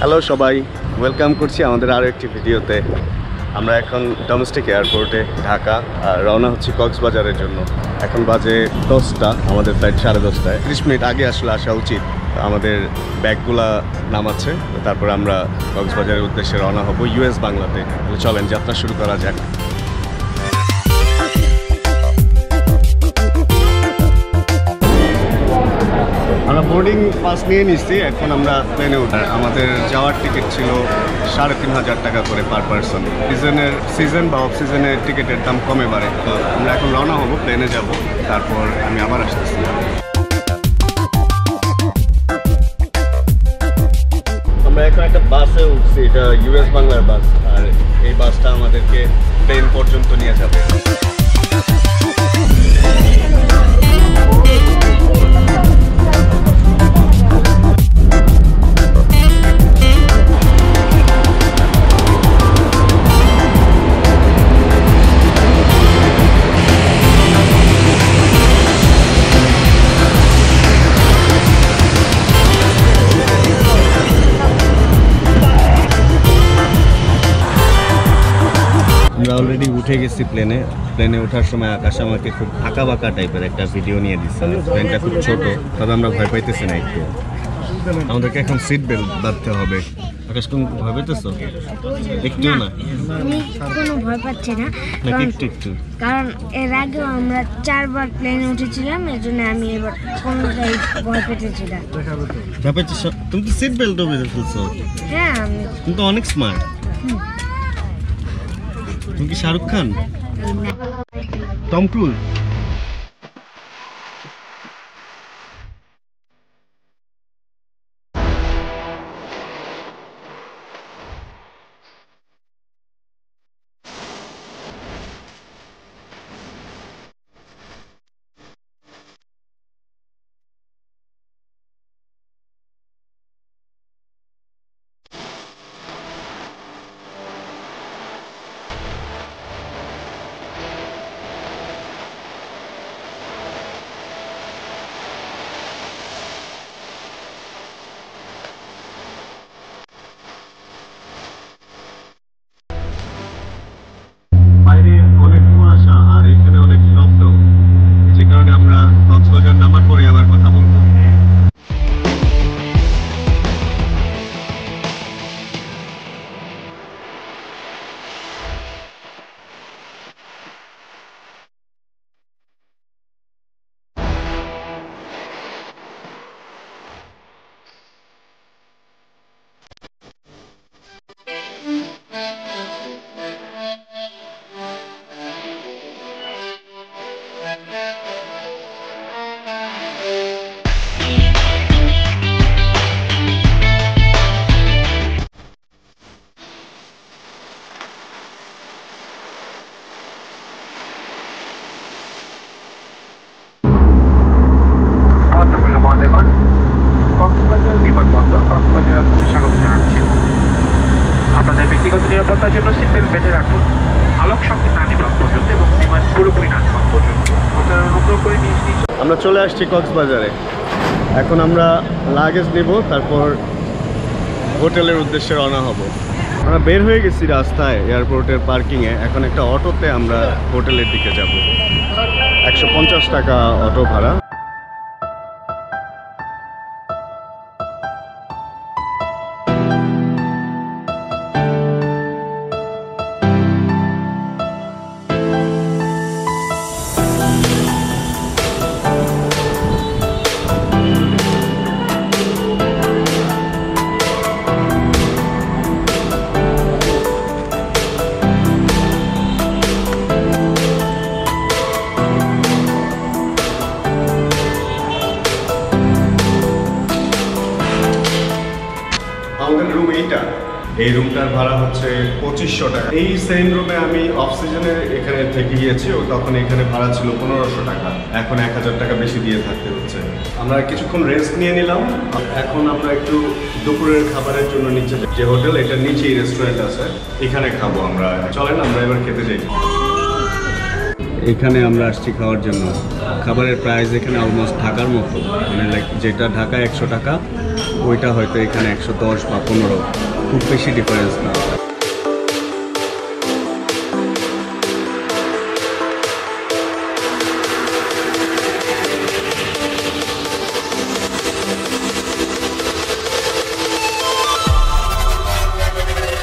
Hello সবাই, welcome করছি আমাদের আরও একটি ভিডিওতে। আমরা এখন ডোমেস্টিক এয়ারপোর্টে ঢাকা আর রওনা হচ্ছি কক্সবাজারের জন্য। এখন বাজে 10টা, আমাদের ফ্লাইট 10:30টায়। 30 মিনিট আগে আসলে আসা উচিত। আমাদের ব্যাগগুলা নামাচ্ছে, তারপর আমরা কক্সবাজারের উদ্দেশ্যে রওনা হব ইউএস বাংলাতে। চলেন যাত্রা শুরু করা যাক। আমরা বোর্ডিং পাস নিয়ে নিচ্ছি, এখন আমরা প্লেনে উঠি। আমাদের যাওয়ার টিকিট ছিল 3,500 টাকা করে পার পারসন। সিজন বা অফ সিজনের টিকিটের দাম কমে বাড়ে। তো আমরা এখন রওনা হব, প্লেনে যাব, তারপর আমি আবার আসতেছি। আমরা এখন একটা বাসে উঠছি, এটা ইউএস বাংলার বাস, আর এই বাসটা আমাদেরকে প্লেন পর্যন্ত নিয়ে যাবে। আমরা অলরেডি উঠে গেছি প্লেনে ওঠার সময় আকাশ আমাকে খুব আঁকা বাঁকা টাইপের একটা ভিডিও নিয়ে দিচ্ছে। প্লেনটা খুব ছোট, তবে আমরা ভয় পাইতেছি না একটু। আমাদেরকে এখন সিট বেল্ট বাঁধতে হবে। আকাশ, তুমি ভয় পাইতেছো? একটু না, আমি কোনো ভয় পাচ্ছি না, একটু কারণ এর আগেও আমরা 4বার প্লেনে উঠেছিলাম, এর জন্য আমি এবার কোনোটাই ভয় পেতেছি না। তুমি তো সিট বেল্টও বেঁধে ফেলছো। হ্যাঁ, তুমি তো অনেক স্মার্ট। তুমি কি শাহরুখ খান, টম ক্রুজ? বাইরে অনেক কুয়াশা আর এখানে অনেক শব্দ, যে কারণে আমরা কক্সবাজার নামার পরে আবার কথা বলবো। আপনাদের ব্যক্তিগত নিরাপত্তার জন্য সিট বেল্ট বেঁধে রাখুন। আলোক শক্তি না নিভা পর্যন্ত এবং বিমান পুরোপুরি না নামা পর্যন্ত। আপনারা অনুগ্রহ করে নিজ নিজ। আমরা চলে আসছি কক্সবাজারে। এখন আমরা লাগেজ নেব, তারপর হোটেলের উদ্দেশ্যে রওনা হব। আমরা বের হয়ে গেছি রাস্তায় এয়ারপোর্টের পার্কিংয়ে। এখন একটা অটোতে আমরা হোটেলের দিকে যাব। 150 টাকা অটো ভাড়া। আমাদের রুম এইটা, এই রুমটার ভাড়া হচ্ছে 2500 টাকা। এই সেম রুমে আমি অফ সিজনে এখানে থেকে গিয়েছি, ও তখন এখানে ভাড়া ছিল 1500 টাকা। এখন 1000 টাকা বেশি দিয়ে থাকতে হচ্ছে। আমরা কিছুক্ষণ রেস্ট নিয়ে নিলাম। এখন আমরা একটু দুপুরের খাবারের জন্য নিচে যে হোটেল, এটার নিচেই রেস্টুরেন্ট আছে, এখানে খাবো আমরা। চলেন আমরা এবার খেতে যাই। এখানে আমরা আসছি খাওয়ার জন্য। খাবারের প্রাইস এখানে অলমোস্ট ঢাকার মতো, মানে লাইক যেটা ঢাকা 100 টাকা ওইটা হয়তো এখানে 110 বা 15, খুব বেশি ডিফারেন্স না।